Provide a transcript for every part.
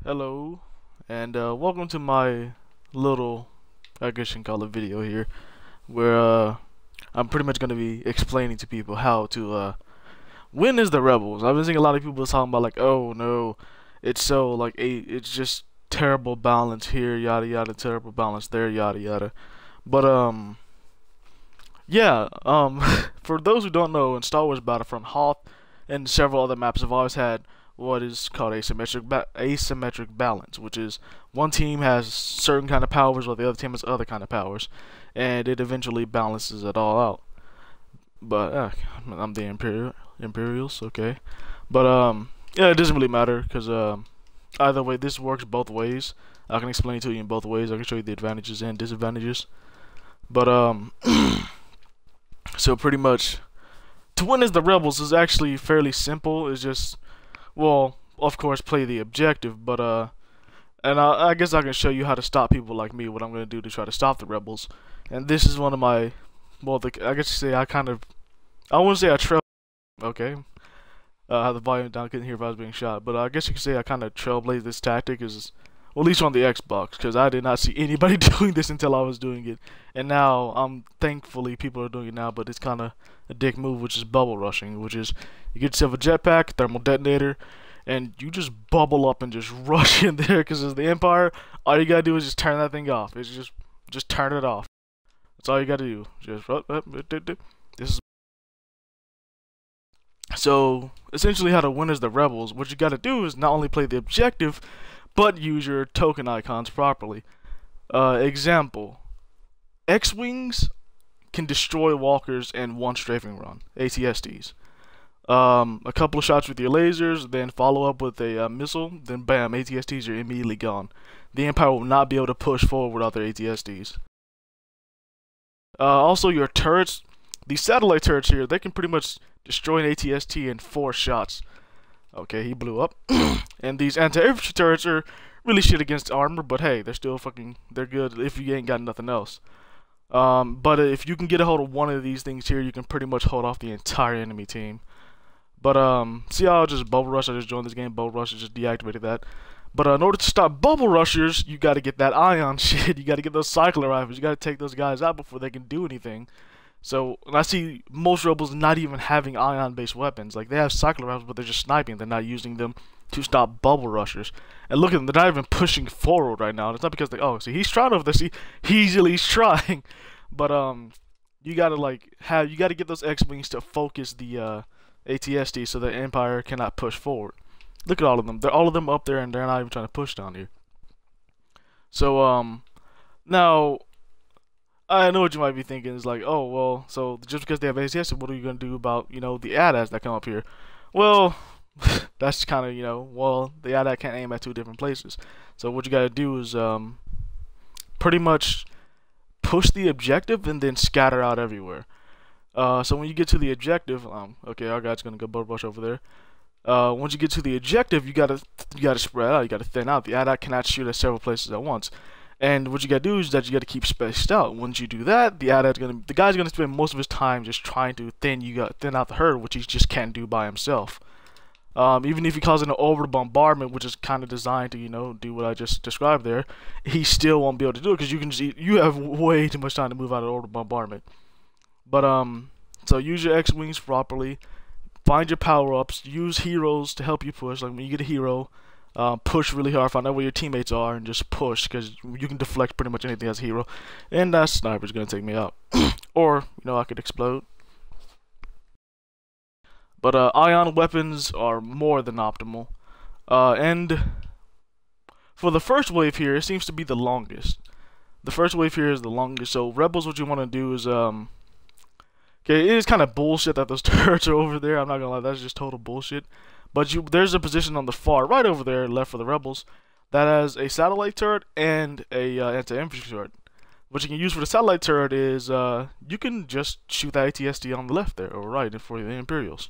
Hello, and welcome to my little, I guess you can call it video here, where I'm pretty much going to be explaining to people how to win as the rebels. I've been seeing a lot of people talking about like, oh no, it's so like it's just terrible balance here, yada yada, terrible balance there, yada yada. But yeah, for those who don't know, in Star Wars Battlefront, Hoth and several other maps have always had what is called asymmetric balance, which is one team has certain kind of powers while the other team has other kind of powers, and it eventually balances it all out. But I'm the Imperials, okay. But yeah, it doesn't really matter because either way, this works both ways. I can explain it to you in both ways. I can show you the advantages and disadvantages. But so pretty much to win as the rebels is actually fairly simple. It's just, well, of course, play the objective, but and I guess I can show you how to stop people like me. What I'm gonna do to try to stop the rebels, and this is one of my, well, I guess you say I wouldn't say I trail. Okay, I have the volume down, couldn't hear if I was being shot, but I guess you could say I kind of trailblazed this tactic, is, well, at least on the Xbox, because I did not see anybody doing this until I was doing it, and now thankfully people are doing it now, but it's kind of a dick move, which is bubble rushing, which is you get yourself a jetpack, thermal detonator, and you just bubble up and just rush in there, because as the Empire, all you gotta do is just turn that thing off. It's just turn it off. That's all you gotta do. Just this is so essentially how to win as the rebels. What you gotta do is not only play the objective, but use your token icons properly. Example: X-wings can destroy walkers in one strafing run. ATSTs. A couple of shots with your lasers, then follow up with a missile, then bam, ATSTs are immediately gone. The Empire will not be able to push forward without their ATSTs. Also, your turrets, these satellite turrets here, they can pretty much destroy an ATST in 4 shots. Okay, he blew up. And these anti-infantry turrets are really shit against armor, but hey, they're good if you ain't got nothing else. But if you can get a hold of one of these things here, you can pretty much hold off the entire enemy team. But see how I just bubble rush? I just joined this game, bubble rush, I just deactivated that. But in order to stop bubble rushers, you gotta get that ion shit. You gotta get those cycler rifles. You gotta take those guys out before they can do anything. So, and I see most rebels not even having ion-based weapons. Like, they have cycler rifles, but they're just sniping. They're not using them to stop bubble rushers. And look at them, they're not even pushing forward right now. It's not because they, oh, see, he's trying over there. See, he's trying. But you gotta you gotta get those X-wings to focus the ATST so the Empire cannot push forward. Look at all of them. They're all of them up there, and they're not even trying to push down here. So now, I know what you might be thinking is like, oh, well, so just because they have ATS, what are you going to do about, you know, the AT-ATs that come up here? Well, that's kind of, you know, well, the AT-AT can't aim at 2 different places. So what you got to do is pretty much push the objective and then scatter out everywhere. So when you get to the objective, okay, our guy's going to go butt rush over there. Once you get to the objective, you gotta spread out, you gotta thin out. The AT-AT cannot shoot at several places at once. And what you gotta do is that you gotta keep spaced out. Once you do that, the guy's gonna spend most of his time just trying to thin out the herd, which he just can't do by himself. Even if he calls it an over bombardment, which is kind of designed to, you know, do what I just described there, he still won't be able to do it because you have way too much time to move out of over bombardment. But so use your X-wings properly. Find your power-ups. Use heroes to help you push. Like when you get a hero, push really hard, find out where your teammates are, and just push, because you can deflect pretty much anything as a hero. And that sniper's gonna take me out. Or, you know, I could explode. But ion weapons are more than optimal. And for the first wave here, it seems to be the longest. The first wave here is the longest. So rebels, what you want to do is okay, it is kind of bullshit that those turrets are over there. I'm not gonna lie, that's just total bullshit. But there's a position on the far right over there, left for the rebels, that has a satellite turret and a anti-infantry turret. What you can use for the satellite turret is you can just shoot that ATST on the left there, or right, for the Imperials.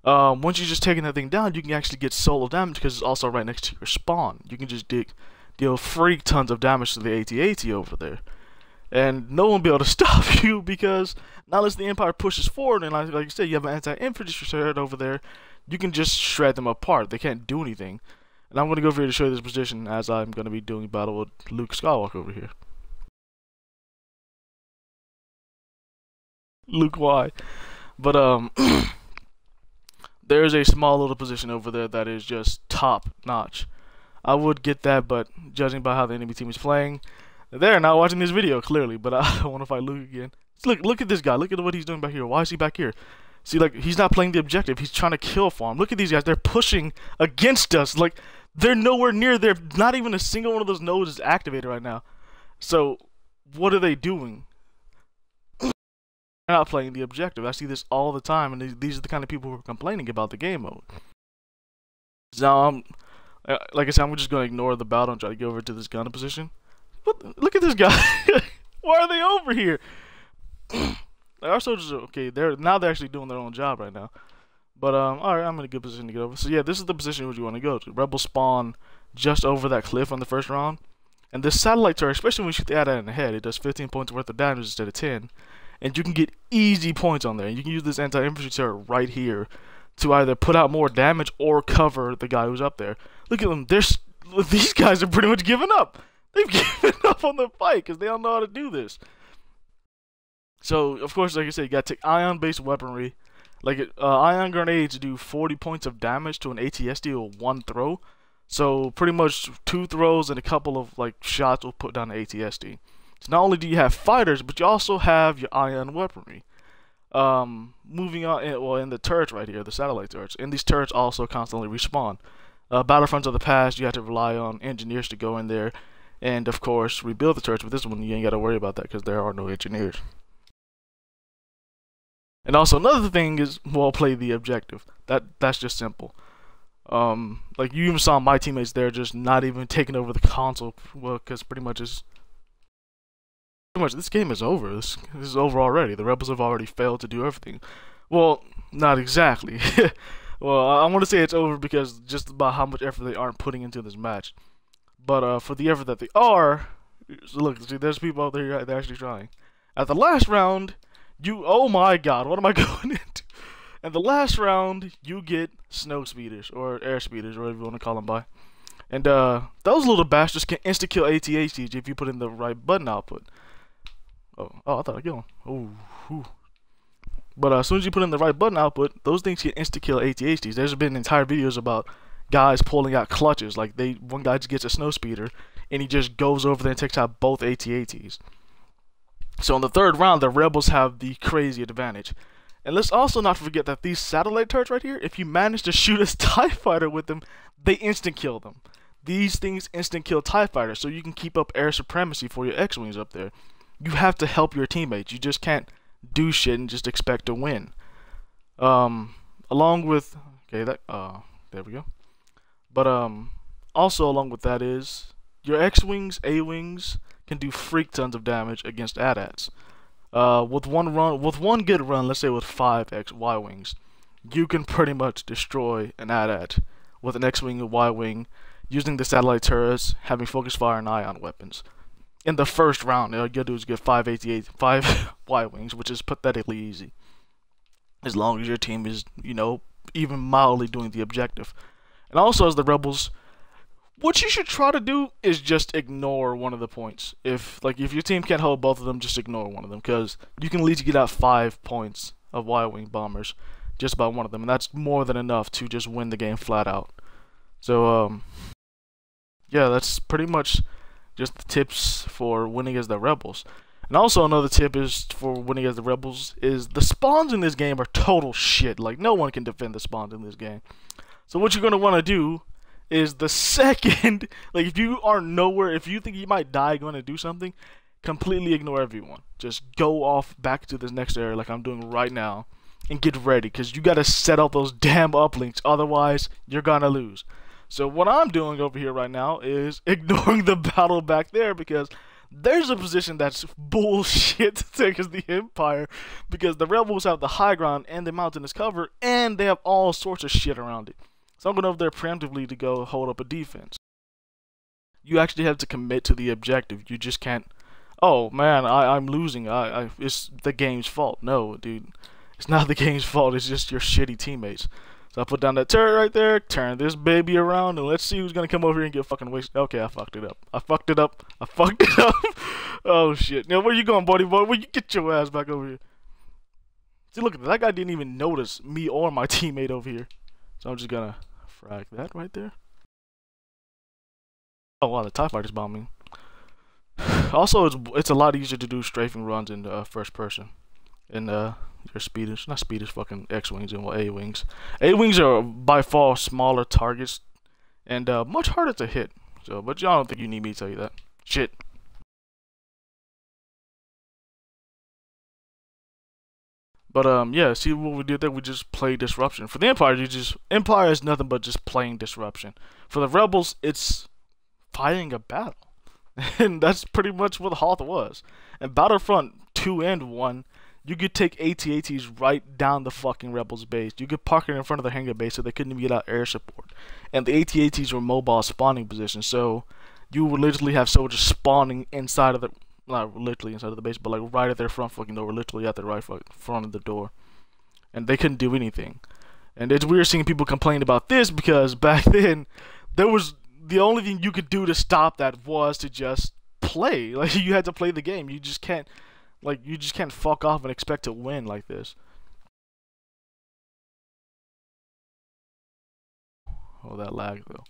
Once you just taking that thing down, you can actually get solo damage because it's also right next to your spawn. You can just deal freak tons of damage to the AT-AT over there. And no one will be able to stop you because not unless the Empire pushes forward, and like you said, you have an anti-infantry turret over there, you can just shred them apart. They can't do anything. And I'm going to go over here to show you this position as I'm going to be doing battle with Luke Skywalker over here. Luke Y. But, there's a small little position over there that is just top notch. I would get that, but judging by how the enemy team is playing, they're not watching this video, clearly. But I don't want to fight Luke again. Look at this guy. Look at what he's doing back here. Why is he back here? See, like, he's not playing the objective. He's trying to kill farm. Look at these guys. They're pushing against us. Like, they're nowhere near there. Not even a single one of those nodes is activated right now. So, what are they doing? They're not playing the objective. I see this all the time, and these are the kind of people who are complaining about the game mode. Now, like I said, I'm just going to ignore the battle and try to go over to this gunner position. But look at this guy. Why are they over here? Our soldiers are okay. They're actually doing their own job right now. But alright, I'm in a good position to get over. So yeah, this is the position where you want to go to. Rebels spawn just over that cliff on the first round. And this satellite turret, especially when you shoot the AT-AT in the head, it does 15 points worth of damage instead of 10. And you can get easy points on there. And you can use this anti-infantry turret right here to either put out more damage or cover the guy who's up there. Look at them. These guys are pretty much giving up. They've given up on the fight because they don't know how to do this. So, of course, like I said, you got to take ion-based weaponry. Like, ion grenades do 40 points of damage to an ATST with one throw. So, pretty much 2 throws and a couple of, like, shots will put down the ATST. So, not only do you have fighters, but you also have your ion weaponry. Moving on, in the turrets right here, the satellite turrets. And these turrets also constantly respawn. Battlefronts of the past, you have to rely on engineers to go in there and, of course, rebuild the turrets. But this one, you ain't got to worry about that because there are no engineers. And also another thing is, well, play the objective. That's just simple. Like you even saw my teammates there just not even taking over the console, well, because pretty much this game is over. This is over already. The rebels have already failed to do everything. Well, not exactly. Well, I want to say it's over because just about how much effort they aren't putting into this match. But for the effort that they are, look, see, there's people out there they're actually trying. At the last round. Oh my god, what am I going into? And the last round, you get snow speeders, or air speeders, or whatever you want to call them by. And those little bastards can insta-kill AT-ATs if you put in the right button output. Oh, I thought I'd kill them. Oh, but as soon as you put in the right button output, those things can insta-kill AT-ATs. There's been entire videos about guys pulling out clutches. Like, one guy just gets a snow speeder, and he just goes over there and takes out both AT-ATs. So in the third round, the rebels have the crazy advantage. And let's also not forget that these satellite turrets right here, if you manage to shoot a TIE fighter with them, they instant kill them. These things instant kill TIE fighters, so you can keep up air supremacy for your X-Wings up there. You have to help your teammates. You just can't do shit and just expect to win. Along with... Okay, there we go. But also along with that is... Your X-Wings, A-Wings... can do freak tons of damage against AT-ATs. With one good run, let's say with 5 Y-Wings, you can pretty much destroy an AT-AT with an X-Wing and Y-Wing using the satellite turrets, having focus fire and ion weapons. In the first round, all you gotta do is get 5 Y-Wings, which is pathetically easy. As long as your team is, even mildly doing the objective. And also as the rebels... What you should try to do is just ignore one of the points. If your team can't hold both of them, just ignore one of them, because you can at least get out 5 points of Y-Wing bombers just about one of them, and that's more than enough to just win the game flat out. So yeah, that's pretty much just the tips for winning as the rebels. And also another tip is for winning as the rebels is the spawns in this game are total shit. Like, no one can defend the spawns in this game. So what you're gonna want to do is the second, like, if you are nowhere, if you think you might die going to do something, completely ignore everyone. Just go off back to this next area like I'm doing right now and get ready, because you got to set up those damn uplinks, otherwise you're gonna lose. So what I'm doing over here right now is ignoring the battle back there, because there's a position that's bullshit to take as the Empire, because the rebels have the high ground and the mountain is cover, and they have all sorts of shit around it. So I'm going over there preemptively to go hold up a defense. You actually have to commit to the objective. You just can't, oh man, I'm losing. It's the game's fault. No, dude. It's not the game's fault. It's just your shitty teammates. So I put down that turret right there, turn this baby around, and let's see who's gonna come over here and get fucking wasted. Okay, I fucked it up. I fucked it up. Oh shit. Now where you going, buddy boy? Where you get your ass back over here? See, look, that guy didn't even notice me or my teammate over here. So I'm just gonna frag that right there. Oh wow, the TIE fighter's bombing. Also, it's a lot easier to do strafing runs in first person. In your speeders, not speeders, fucking X-wings and A-wings. A-wings are by far smaller targets and much harder to hit. So, but y'all don't think you need me to tell you that. Shit. But yeah, see what we did there? We just played disruption. For the Empire, Empire is nothing but just playing disruption. For the Rebels, it's fighting a battle. And that's pretty much what Hoth was. And Battlefront 2 and 1, you could take AT-ATs right down the fucking Rebels base. You could park it in front of their hangar base so they couldn't even get out air support. And the AT-ATs were mobile spawning positions, so you would literally have soldiers spawning inside of the, not literally inside of the base, but like right at their front fucking door, literally at the right front of the door. And they couldn't do anything. And it's weird seeing people complain about this because back then, there was the only thing you could do to stop that was to just play. Like, you had to play the game. You just can't, like, you just can't fuck off and expect to win like this. Oh, that lag though.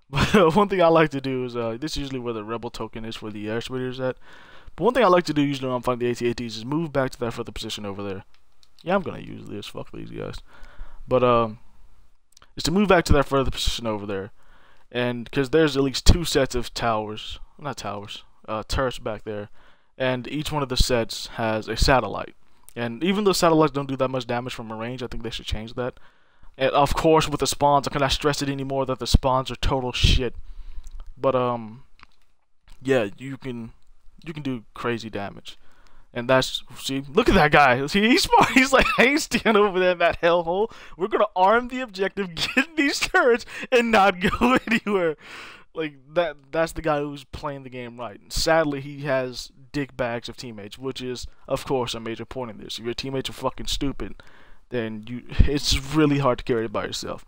But one thing I like to do is, this is usually where the rebel token is for the air speeders at. But one thing I like to do usually when I'm fighting the AT-ATs is move back to that further position over there. Yeah, I'm gonna use this. Fuck these guys. But is to move back to that further position over there. And because there's at least 2 sets of turrets back there, and each one of the sets has a satellite. And even though satellites don't do that much damage from a range, I think they should change that. And of course, with the spawns, I cannot stress it anymore that the spawns are total shit. But yeah, you can do crazy damage. And that's, see, look at that guy. See, he's smart. He's like, I ain't standing over there in that hellhole. We're gonna arm the objective, get these turrets, and not go anywhere. Like, that's the guy who's playing the game right. And sadly, he has dick bags of teammates, which is, of course, a major point in this. If your teammates are fucking stupid, then it's really hard to carry it by yourself.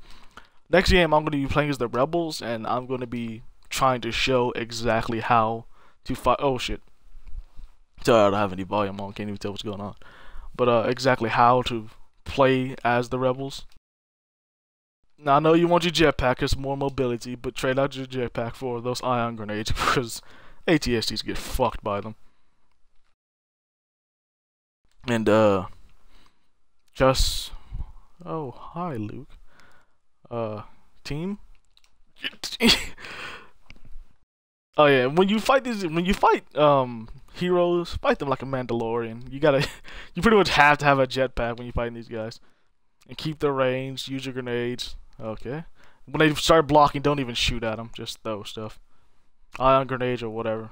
Next game, I'm gonna be playing as the Rebels, and I'm gonna be trying to show exactly how to fight. Oh shit. Sorry, I don't have any volume on, can't even tell what's going on. But exactly how to play as the Rebels. Now I know you want your jetpack, because more mobility, but trade out your jetpack for those ion grenades because AT-STs get fucked by them. And just, oh hi Luke. Team. Oh yeah, when you fight heroes, fight them like a Mandalorian. You pretty much have to have a jetpack when you're fighting these guys. And keep their range, use your grenades. Okay. When they start blocking, don't even shoot at them, just throw stuff. Ion grenades or whatever.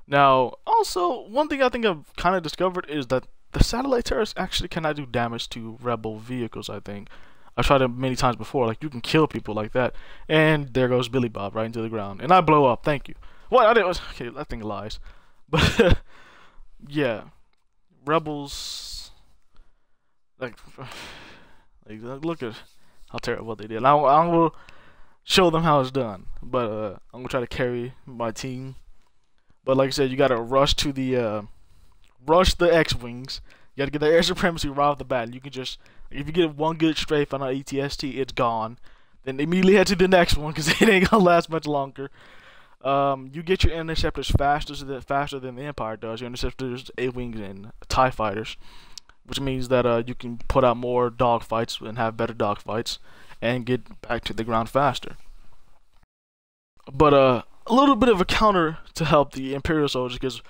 Now, also, one thing I think I've kind of discovered is that the satellite turrets actually cannot do damage to rebel vehicles, I think. I've tried it many times before, like you can kill people like that. And there goes Billy Bob right into the ground. And I blow up, thank you. What? I didn't, okay, that thing lies. But, yeah. Rebels, like look at how terrible they did. I will show them how it's done. But, I'm going to try to carry my team. But like I said, you got to rush the X-Wings. You got to get the air supremacy right off the bat. You can just, if you get one good strafe on an AT-ST, it's gone. Then immediately head to the next one because it ain't gonna last much longer. You get your interceptors faster than the Empire does. Your interceptors, A-wings, and TIE fighters, which means that you can put out more dogfights and have better dogfights and get back to the ground faster. But a little bit of a counter to help the Imperial soldiers, because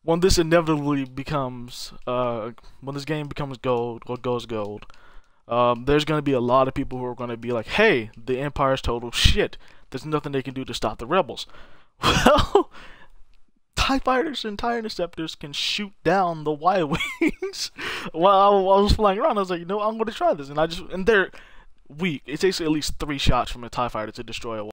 when this inevitably becomes, when this game becomes gold, or goes gold, there's going to be a lot of people who are going to be like, hey, the Empire's total shit. There's nothing they can do to stop the rebels. Well, TIE fighters and TIE interceptors can shoot down the Y-wings. While I was flying around, I was like, you know, I'm going to try this. And they're weak. It takes at least 3 shots from a TIE fighter to destroy a